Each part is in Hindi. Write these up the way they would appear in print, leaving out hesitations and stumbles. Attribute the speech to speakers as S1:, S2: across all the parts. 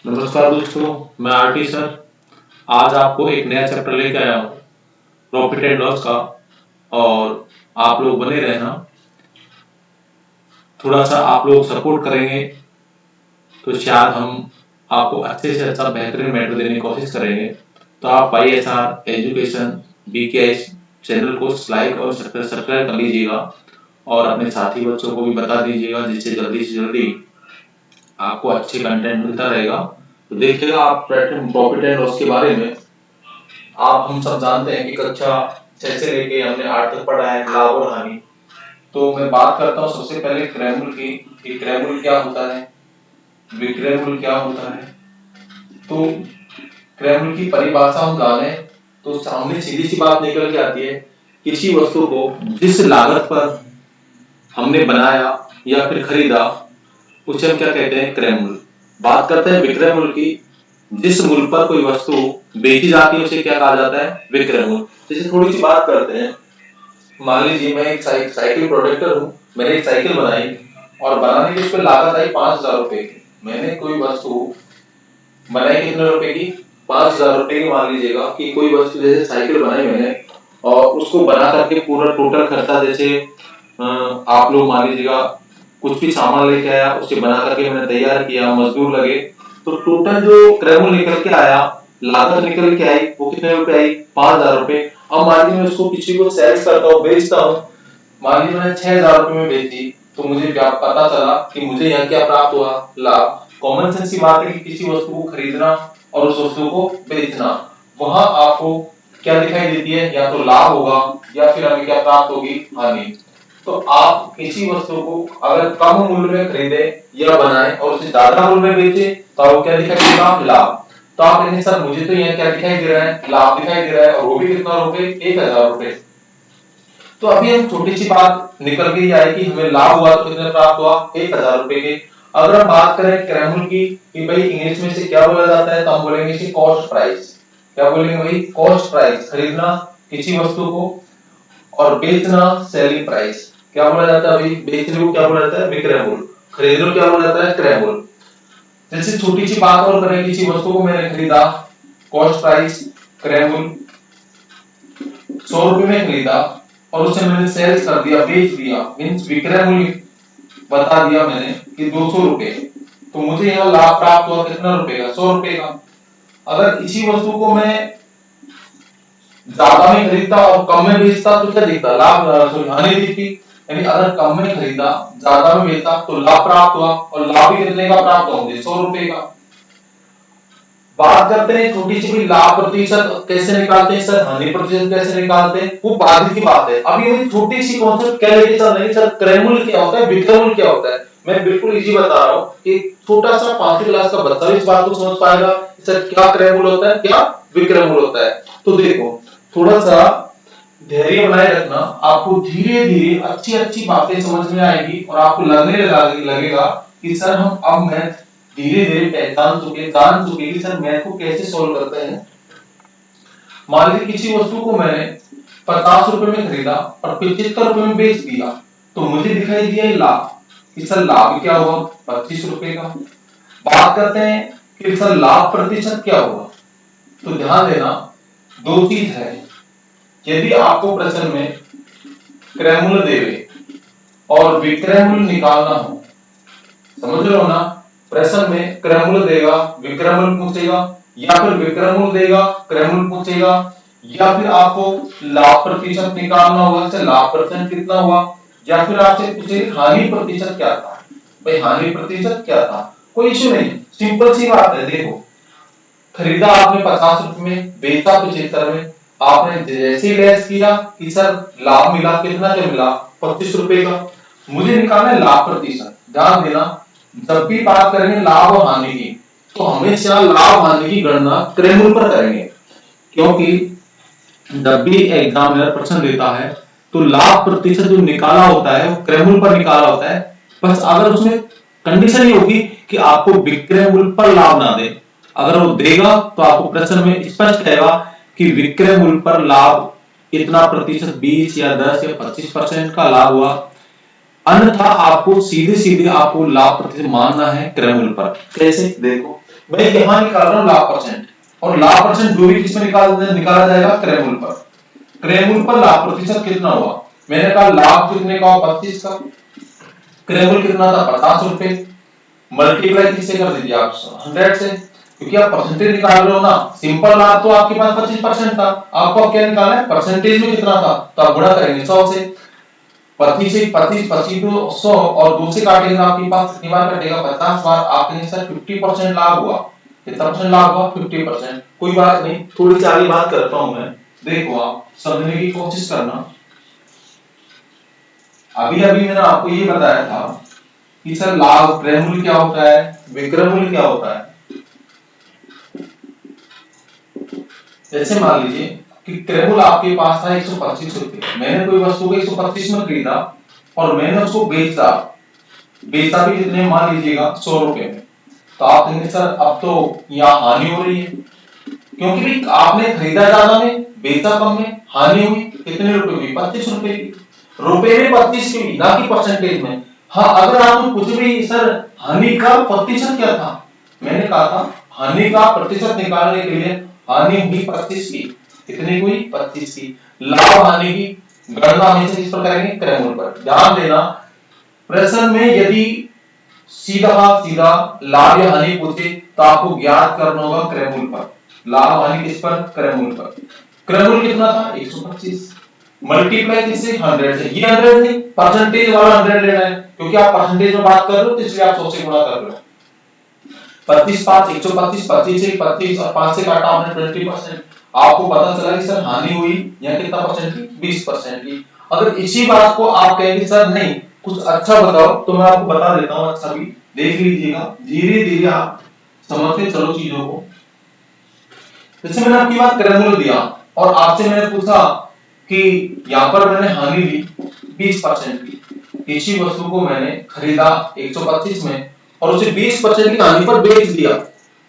S1: नमस्कार दोस्तों, मैं आरटी सर। आज आपको एक नया चैप्टर लेके आया हूँ प्रॉफिट एंड लॉस का। और आप लोग बने रहना, थोड़ा सा आप लोग सपोर्ट करेंगे तो शायद हम आपको अच्छे से अच्छा बेहतरीन मैटर देने की कोशिश करेंगे। तो आप ISR एजुकेशन BKS चैनल को लाइक और सब्सक्राइब कर लीजिएगा और अपने साथी बच्चों को भी बता दीजिएगा, जिससे जल्दी से जल्दी आपको अच्छे कंटेंट मिलता रहेगा। तो देखिएगा आप प्रॉफिट एंड लॉस के बारे में। आप हम सब जानते हैं कि कक्षा 6 से लेके हमने 8 तक पढ़ा है लाभ और हानि। तो मैं बात करता हूँ सबसे पहले क्रय मूल्य की कि क्रय मूल्य क्या होता है, विक्रय मूल्य क्या होता है। तो क्रय मूल्य की परिभाषा हम जाने तो सामने सीधी सी बात निकल के आती है, किसी वस्तु को जिस लागत पर हमने बनाया या फिर खरीदा उसे हम क्या कहते हैं, क्रय मूल्य। बात करते हैं विक्रय मूल्य की, जिस मूल्य पर कोई वस्तु बेची जाती है उसे क्या कहा जाता है, विक्रय मूल्य। जैसे थोड़ी सी बात करते हैं, मान लीजिए मैं एक साइकिल प्रोडक्टर हूँ, मैंने एक साइकिल बनाई और बनाने की उस पर लागत आई 5,000 रुपए की। मैंने कोई वस्तु बनाई कितने रुपए की, 5,000 रुपए की। मान लीजिएगा कि कोई वस्तु जैसे साइकिल बनाई मैंने और उसको बना करके पूरा टोटल खर्चा, जैसे आप लोग मान लीजिएगा कुछ भी सामान लेके आया, उसे बना करके मैंने तैयार किया, मजदूर लगे, तो टोटल जो क्रय मूल्य निकल के आया, लागत निकल के आई, वो कितने रुपए आई, 5,000 रुपए। अब मान लीजिए मैं उसको किसी को सेल्स करता हूँ, बेचता हूँ, मान लीजिए मैंने 6,000 रुपए में बेची, तो मुझे क्या पता चला कि मुझे यहाँ क्या प्राप्त हुआ, लाभ। कॉमन सेंस की बात है कि किसी वस्तु को खरीदना और उस वस्तु को बेचना, वहां आपको क्या दिखाई देती है, या तो लाभ होगा या फिर हमें क्या प्राप्त होगी, हानि। तो आप किसी वस्तु को अगर कम मूल्य में खरीदे या बनाए और उसे ज्यादा मूल्य में बेचे तो आपको क्या दिखाई देगा, लाभ। तो आप कहेंगे सर मुझे तो यहाँ क्या दिखाई दे रहा है, लाभ दिखाई दे रहा है, और वो भी कितना रुपए, 1,000 रुपए। तो अभी हम छोटी सी बात निकल के आई कि हमें लाभ हुआ तो कितने प्राप्त हुआ, 1,000 रुपए के। अगर हम बात करें क्रय मूल्य की कि भाई इंग्लिश में से क्या बोला जाता है, तो हम बोलेंगे इसे कॉस्ट प्राइस। क्या बोलेंगे भाई, कॉस्ट प्राइस। खरीदना किसी वस्तु को और बेचना सेलिंग प्राइस। क्या बोला जाता है भाई, बेचने को क्या बोला जाता है, विक्रय मूल्य। खरीदने को क्या बोला जाता है, क्रय मूल्य। जैसे छोटी सी बात और करें, किसी वस्तु को मैंने खरीदा, कॉस्ट प्राइस, क्रय मूल्य। 100 रुपए में खरीदा और उसे मैंने सेल्स कर दिया, बेच दिया, मींस विक्रय मूल्य बता दिया मैंने कि 200 रुपए। तो मुझे यहाँ लाभ प्राप्त हुआ कितना रुपए का, 100 रुपए का। अगर इसी वस्तु को मैं ज्यादा में खरीदता और कम में बेचता तो क्या दिखता, लाभ, हानि दिखती। यानी अगर कम में खरीदा, ज्यादा में बेचा तो लाभ प्राप्त हुआ, और लाभ भी कितने का प्राप्त हुआ, 100 रुपए का। बात करते हैं छोटी सी भी, लाभ प्रतिशत कैसे निकालते हैं सर, हानि प्रतिशत कैसे निकालते हैं, वो बाद की बात है। अभी ये छोटी सी कॉन्सेप्ट क्या लेके चल रहे हैं सर, क्रय मूल्य क्या होता है, विक्रय मूल्य क्या होता है। मैं बिल्कुल इजी बता रहा हूँ कि छोटा सा 5वीं क्लास का बच्चा भी इस बात को समझ पाएगा सर क्या क्रय मूल्य होता है, क्या विक्रय मूल्य होता है। तो देखो, थोड़ा सा धैर्य बनाए रखना, आपको धीरे धीरे अच्छी अच्छी बातें समझ में आएगी और आपको लगेगा कि सर हम अब मैथ धीरे धीरे पहचान चुके, जान चुके कि सर मैथ को कैसे सोल्व करते हैं। मान लीजिए किसी वस्तु को मैंने 50 रुपए में खरीदा और 75 रुपए में बेच दिया, तो मुझे दिखाई दिया लाभ कि सर लाभ क्या हुआ, 25 रुपए का। बात करते हैं कि सर लाभ प्रतिशत क्या हुआ, तो ध्यान देना दो चीज है। यदि आपको प्रश्न में क्रय मूल्य देवे और विक्रय मूल्य निकालना हो, समझ रहे हो ना, प्रश्न में क्रय मूल्य देगा, विक्रय मूल्य पूछेगा, या फिर विक्रय मूल्य देगा, क्रय मूल्य पूछेगा, या फिर आपको लाभ प्रतिशत निकालना होगा, जैसे लाभ प्रतिशत कितना हुआ, या फिर आपसे पूछेगा हानि प्रतिशत क्या था। भाई हानि प्रतिशत क्या था, कोई इश्यू नहीं, सिंपल सी बात है। देखो, खरीदा आपने 50 रुपए में, बेचा 75 में, आपने जैसे ही लेस किया कि सर लाभ मिला, कितना क्या मिला, 25 रुपए का। मुझे निकालना है लाभ प्रतिशत। ध्यान देना, जब भी बात करेंगे लाभ और हानि की, तो हमेशा लाभ हानि की गणना क्रय मूल्य पर करेंगे, क्योंकि जब भी एग्जामिनर प्रश्न देता है तो लाभ प्रतिशत जो निकाला होता है वो क्रय मूल्य पर निकाला होता है। बस अगर उसमें कंडीशन ये होगी कि आपको विक्रय मूल्य पर लाभ ना दे, अगर वो देगा तो आपको प्रश्न में स्पष्ट रहेगा कि विक्रय मूल्य पर लाभ इतना प्रतिशत, 20 या 10 या 25% का लाभ हुआ। अन्यथा आपको सीधे सीधे आपको लाभ प्रतिशत मानना है क्रय मूल्य पर। कैसे, देखो, मैं यहां निकाल रहा हूं लाभ परसेंट, और लाभ परसेंट जो भी किसमें निकाला जाएगा, क्रय मूल्य पर। क्रय मूल्य पर लाभ प्रतिशत कितना हुआ, मैंने कहा लाभ कितने का, 25 का, क्रय मूल्य कितना था, 50 रुपए, मल्टीप्लाई किससे कर दीजिए आप, 100 से, क्योंकि आप परसेंटेज निकाल रहे हो ना। सिंपल लाभ तो आपके पास 25% था, आपको अब क्या निकालना है, परसेंटेज में कितना था, तो आप गुणा करेंगे 100 से। 25 से 25 को 100 और 2 से काटेंगे आपके पास कितनी बार कटेगा, 50 बार। आप कहेंगे सर 50% लाभ हुआ, कितना परसेंट लाभ हुआ, 50%। कोई बात नहीं, थोड़ी सी आगे बात करता हूं मैं, देखो आप समझने की कोशिश करना। अभी अभी मैंने आपको ये बताया था कि सर लाभ क्रय मूल्य क्या होता है, विक्रय मूल्य क्या होता है। जैसे मान लीजिए कि क्रय मूल्य आपके पास था 125 रुपए, मैंने कोई वस्तु को 125 में खरीदा और मैंने उसको बेचा भी कितने, मान लीजिएगा 100 रुपए में। तो आप कहेंगे सर अब तो यहाँ हानि हो रही है, क्योंकि भी आपने खरीदा ज्यादा में, बेचा कम में, हानि हुई कितने रुपए की, 25 रुपए की। रुपए में 25 की, ना कि परसेंटेज में। हाँ, अगर आप कुछ भी सर हानि का प्रतिशत क्या था, मैंने कहा था हानि का प्रतिशत निकालने के लिए हानि हुई 25 की, कितनी हुई, 25 की। लाभ हानि की गणना हमेशा किस पर करेंगे, क्रय मूल्य पर। ध्यान देना, प्रश्न में यदि सीधा लाभ या हानि पूछे तो आपको ज्ञात करना होगा क्रय मूल्य पर। लाभ हानि किस पर, क्रय मूल्य पर। क्रय मूल्य कितना था, 125, मल्टीप्लाई किससे, 100 से। ये 100 नहीं, परसेंटेज वाला 100 लेना है, क्योंकि आप परसेंटेज में बात कर रहे हो तो इसलिए आप 100 से गुणा कर रहे हो। 25 5 125, 25 से 25 और 5 से काटा आपने 20%। आपको पता चला कि सर हानि हुई या कितना परसेंट की, 20% की। अगर इसी बात को आप कहेंगे सर नहीं कुछ अच्छा बताओ, तो मैं आपको बता देता हूं, अच्छा भी देख लीजिएगा, धीरे धीरे आप समझते चलो चीजों को। जैसे मैंने आपकी बात क्रय मूल्य दिया और आपसे मैंने पूछा कि यहाँ पर मैंने हानि ली 20% की, किसी वस्तु को मैंने खरीदा 125 में और उसे 20% की हानि पर बेच दिया,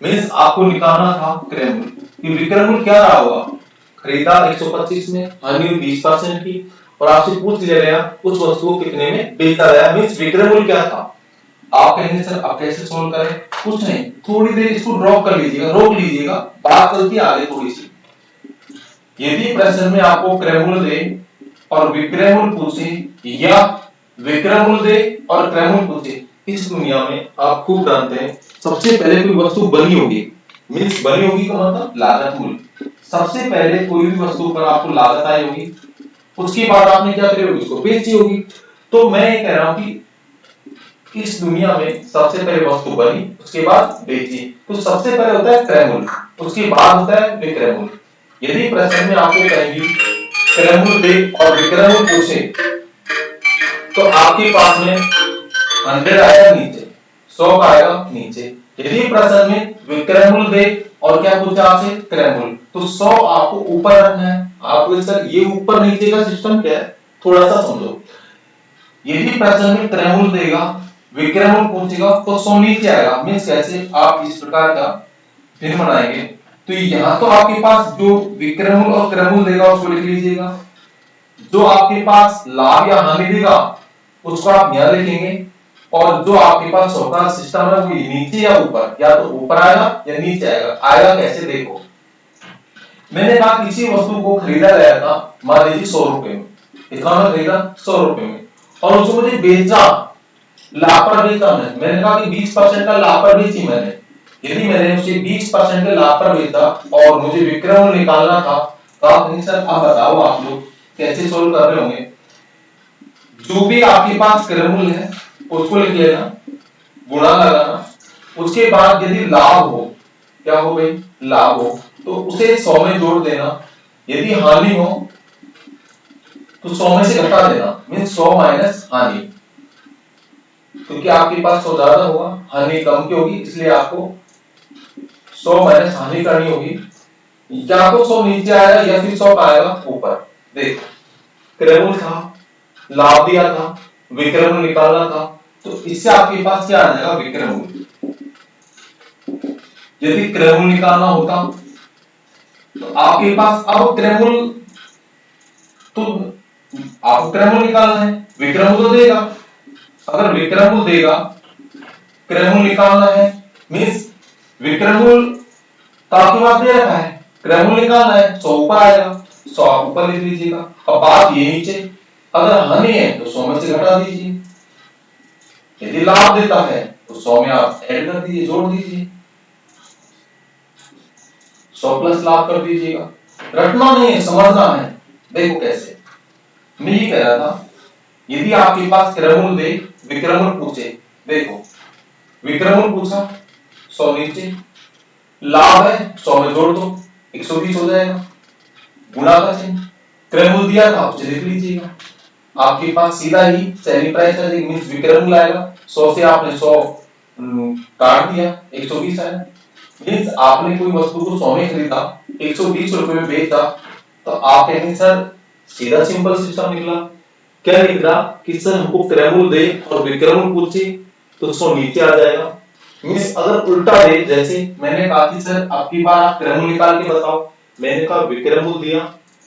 S1: मींस आपको निकालना था क्रय मूल्य। कि विक्रय मूल्य क्या रहा होगा, खरीदा 125 में, हानि हुई 20% की, और आपसे पूछ लिया गया उस वस्तु को कितने में बेचा गया, मींस विक्रय मूल्य क्या था। आप कहेंगे सर अब कैसे सोल्व करें, कुछ नहीं, थोड़ी देर इसको ड्रॉप कर लीजिएगा, रोक लीजिएगा, बात चलती आगे थोड़ी सी। यदि प्रश्न में आपको क्रय मूल्य दे और विक्रय मूल्य पूछे या विक्रय मूल्य दे और क्रय मूल्य पूछे, इस दुनिया में आप खूब जानते हैं सबसे पहले कोई वस्तु बनी होगी, मींस बनी होगी का मतलब लागत मूल्य। सबसे पहले कोई भी वस्तु पर आपको लागत आई होगी, उसके बाद आपने क्या करी होगी, उसको बेची होगी। तो मैं ये कह रहा हूं कि इस दुनिया में सबसे पहले वस्तु बनी, उसके बाद बेची, तो सबसे पहले होता है क्रय मूल्य, उसके बाद होता है विक्रय मूल्य। यदि प्रश्न में आपको कहेंगे क्रय मूल्य दे और विक्रय मूल्य पूछे, तो आपके पास में 100 आएगा नीचे, 100 का आएगा नीचे। यदि प्रश्न में विक्रय मूल्य दे और क्या पूछा आपसे, क्रय मूल्य, तो 100 आपको ऊपर रखना है। आपको सर ये ऊपर नीचे का सिस्टम क्या है, थोड़ा सा समझो। यदि प्रश्न में क्रय मूल्य देगा, विक्रय मूल्य पूछेगा, तो 100 नीचे आएगा, मींस कैसे, आप इस प्रकार का फिर बनाएंगे। तो यहाँ तो आपके पास जो विक्रय मूल्य और क्रय मूल्य देगा उसको लिख लीजिएगा, जो आपके पास लाभ या हानि देगा उसको आप यहां लिखेंगे, और जो आपके पास चौथा सिस्टम है वो नीचे या ऊपर, या तो ऊपर आएगा या नीचे आएगा। आएगा कैसे, देखो मैंने कहा किसी वस्तु को खरीदा गया था मान लीजिए 100 रुपए में, इतना मैं खरीदा 100 रुपए में, और उसको मुझे बेचा, लाभ पर बेचा मैंने कहा कि 20% का लाभ पर बेची मैंने। यदि मैंने उसे 20% के लाभ पर बेचा और मुझे विक्रय मूल्य निकालना था, तो आप कहेंगे सर अब बताओ आप लोग कैसे सोल्व कर रहे होंगे। जो भी आपके पास क्रय मूल्य है उसको लिख लेना, गुणा लगाना, उसके बाद यदि लाभ हो, क्या हो भाई, लाभ हो, तो उसे 100 में जोड़ देना। यदि हानि हो तो 100 में से घटा देना, मींस 100 माइनस हानि, क्योंकि आपके पास 100 ज्यादा होगा, हानि कम की होगी, इसलिए आपको 100 माइनस हानि करनी होगी। या तो 100 नीचे आएगा या फिर 100 आएगा ऊपर। देखो क्रय मूल्य था, लाभ दिया था, विक्रय मूल्य निकालना था, तो इससे आपके पास क्या आ जाएगा, विक्रय मूल्य। यदि क्रय मूल्य निकालना होता तो आपके पास अब क्रय मूल्य, तो आपको क्रय मूल्य निकालना है, विक्रय मूल्य तो देगा, अगर विक्रय मूल्य देगा क्रय मूल्य निकालना है, मींस विक्रमूल तो आपके पास दे रखा है, क्रयमूल निकालना है, 100 ऊपर आएगा, 100 आप ऊपर लिख लीजिएगा। अब बात ये नीचे, अगर हानि है तो 100 में से घटा दीजिए, यदि लाभ देता है तो 100 में आप ऐड कर दीजिए, जोड़ दीजिए, 100 प्लस लाभ कर दीजिएगा। रटना नहीं है, समझना है। देखो कैसे, मैं ये कह रहा था, यदि आपके पास क्रयमूल दे, विक्रमूल पूछे, देखो विक्रमूल पूछा 100 नीचे, लाभ है 100 में जोड़ दो, 120 हो जाएगा, गुणा का चिन्ह, क्रयमूल दिया था उसे लिख लीजिएगा। आपके पास सीधा ही सेलिंग प्राइस आ जाएगी, मींस विक्रमूल आएगा, 100 से आपने 100 काट दिया, 120 आया। मींस आपने कोई वस्तु को 100 में खरीदा, 120 रुपए में बेचा, तो आप कहेंगे सर सीधा सिंपल सिस्टम निकला। क्या निकला कि सर हमको क्रयमूल दे और विक्रमूल पूछे तो 100 नीचे आ जाएगा। मींस अगर उल्टा दे, जैसे मैंने कहा कि सर आपकी बार आप क्रयमूल निकाल के बताओ, मैंने कहा विक्रमूल दिया,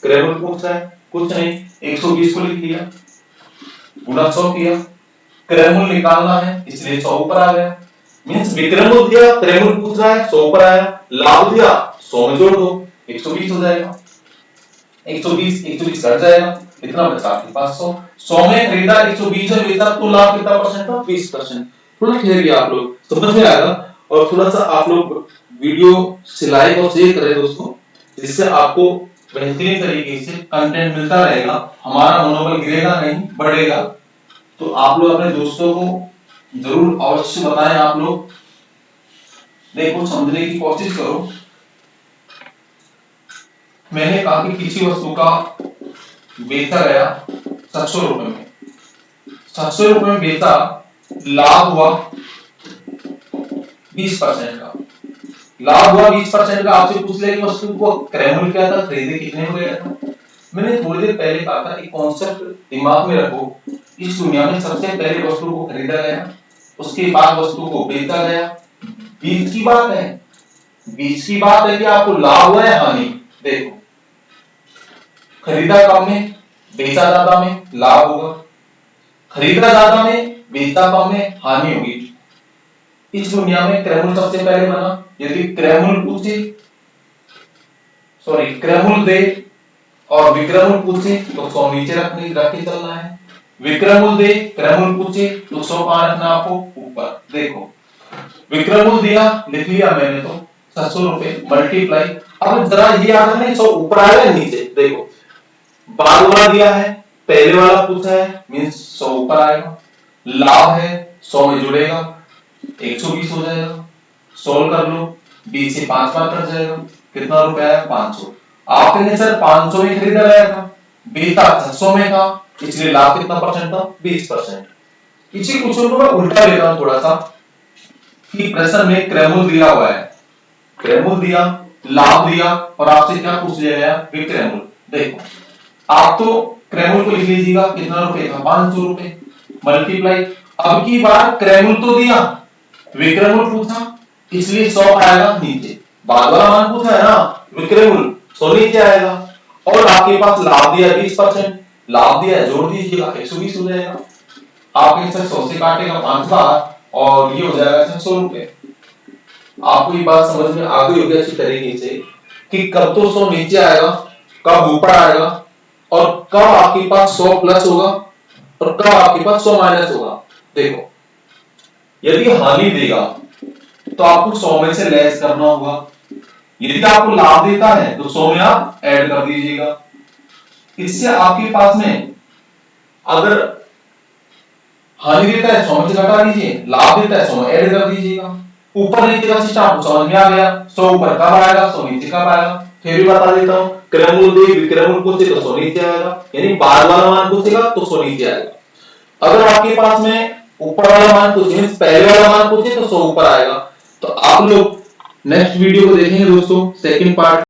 S1: क्रयमूल पूछ रहा है, कुछ नहीं 120 को लिख लिया, गुणा 100 किया, क्रयमूल निकालना है इसलिए 100 ऊपर आ गया। मींस विक्रमूल दिया, क्रयमूल पूछ रहा है, 100 ऊपर आया, लाभ दिया 100 में जोड़ दो, 120 हो जाएगा, 120 कट जाएगा, कितना बचा आपके पास 100 में खरीदा, 120 में बेचा, तो लाभ कितना परसेंट था, 20%। थोड़ा ठहरिए, आप लोग समझ में आएगा, और थोड़ा सा आप लोग वीडियो से लाइक और शेयर करें दोस्तों, जिससे आपको बेहतरीन तरीके से कंटेंट मिलता रहेगा, हमारा मनोबल गिरेगा नहीं, बढ़ेगा। तो आप लोग अपने दोस्तों को जरूर अवश्य बताएं। आप लोग देखो, समझने की कोशिश करो। मैंने कहा कि किसी वस्तु का बेचा गया 700 रुपए में, 700 रुपए में बेचा, लाभ हुआ 20% का, लाभ हुआ 20% का। आपसे पूछ ले कि वस्तु को क्रयमूल क्या था, खरीदे कितने में गया था। मैंने थोड़ी देर पहले कहा था, एक कॉन्सेप्ट दिमाग में रखो, इस दुनिया में सबसे पहले वस्तु को खरीदा गया, उसके बाद वस्तु को बेचा गया, बीच की बात है, बीच की बात है कि आपको लाभ हुआ है हानि। देखो, खरीदा कम में, बेचा ज्यादा में, लाभ होगा, खरीदा ज्यादा में, बेचा कम में, हानि होगी। इस दुनिया में क्रयमूल सबसे पहले बना। यदि क्रयमूल पूछे, सॉरी क्रयमूल दे और विक्रमूल पूछे तो 100 नीचे रख के चलना है, विक्रमूल दे क्रयमूल पूछे तो 100 कहां रखना आपको, ऊपर। देखो विक्रमूल दिया, लिख लिया मैंने, तो 700 रुपए मल्टीप्लाई, अब जरा ये याद रखना 100 ऊपर आएगा नीचे। देखो बाद वाला दिया है, पहले वाला पूछा है, मींस 100 ऊपर आएगा, लाभ है 100 में जुड़ेगा, 120 हो जाएगा, सोल्व कर लो, 20 से 5 बार कट जाएगा, कितना रुपया आया 500। आप कहेंगे सर 500 में खरीदा गया था, बेचा 600 में था, इसलिए लाभ कितना परसेंट था, 20%। इसी क्वेश्चन को मैं उल्टा लेता हूं थोड़ा सा, कि प्रश्न में क्रयमूल दिया हुआ है, क्रयमूल दिया, लाभ दिया, और आपसे क्या पूछ लिया गया, विक्रयमूल। देखो आप तो क्रयमूल को लिख लीजिएगा, कितना रुपए था, 500 रुपए, मल्टीप्लाई, अब की बार क्रयमूल तो दिया, विक्रमूल पूछा, इसलिए 100 आएगा नीचे, बाद वाला मान पूछा है ना, विक्रमूल 100 नीचे आएगा, और आपके पास लाभ दिया 20%, लाभ दिया जोड़ दीजिएगा, 120 हो जाएगा। आप इसे 100 से काटेगा 5 बार, और ये हो जाएगा 600 रुपए। आपको ये बात समझ में आ गई होगी अच्छी तरीके से, कि कब तो 100 नीचे आएगा, कब ऊपर आएगा, और कब आपके पास 100 प्लस होगा, और कब आपके पास 100 माइनस होगा। देखो यदि हानि देगा तो आपको 100 में से लेस करना होगा, यदि आपको लाभ देता है तो 100 में आप ऐड कर दीजिएगा। इससे आपके पास में अगर हानि देता है 100 में से घटा दीजिए, लाभ देता है 100 में ऐड कर दीजिएगा। ऊपर नीचे का सिस्टम आपको समझ में आ गया, 100 ऊपर कब आएगा, 100 नीचे कब आएगा। फिर भी बता देता हूं, क्रयमूल दे विक्रमूल पूछे तो 100 नीचे आएगा, यानी बाद वाला मान पूछेगा तो 100 नीचे आएगा। अगर आपके पास में ऊपर वाला मान पूछे, पहले वाला मान पूछे तो 100 ऊपर आएगा। तो आप लोग नेक्स्ट वीडियो को देखेंगे दोस्तों, सेकंड पार्ट।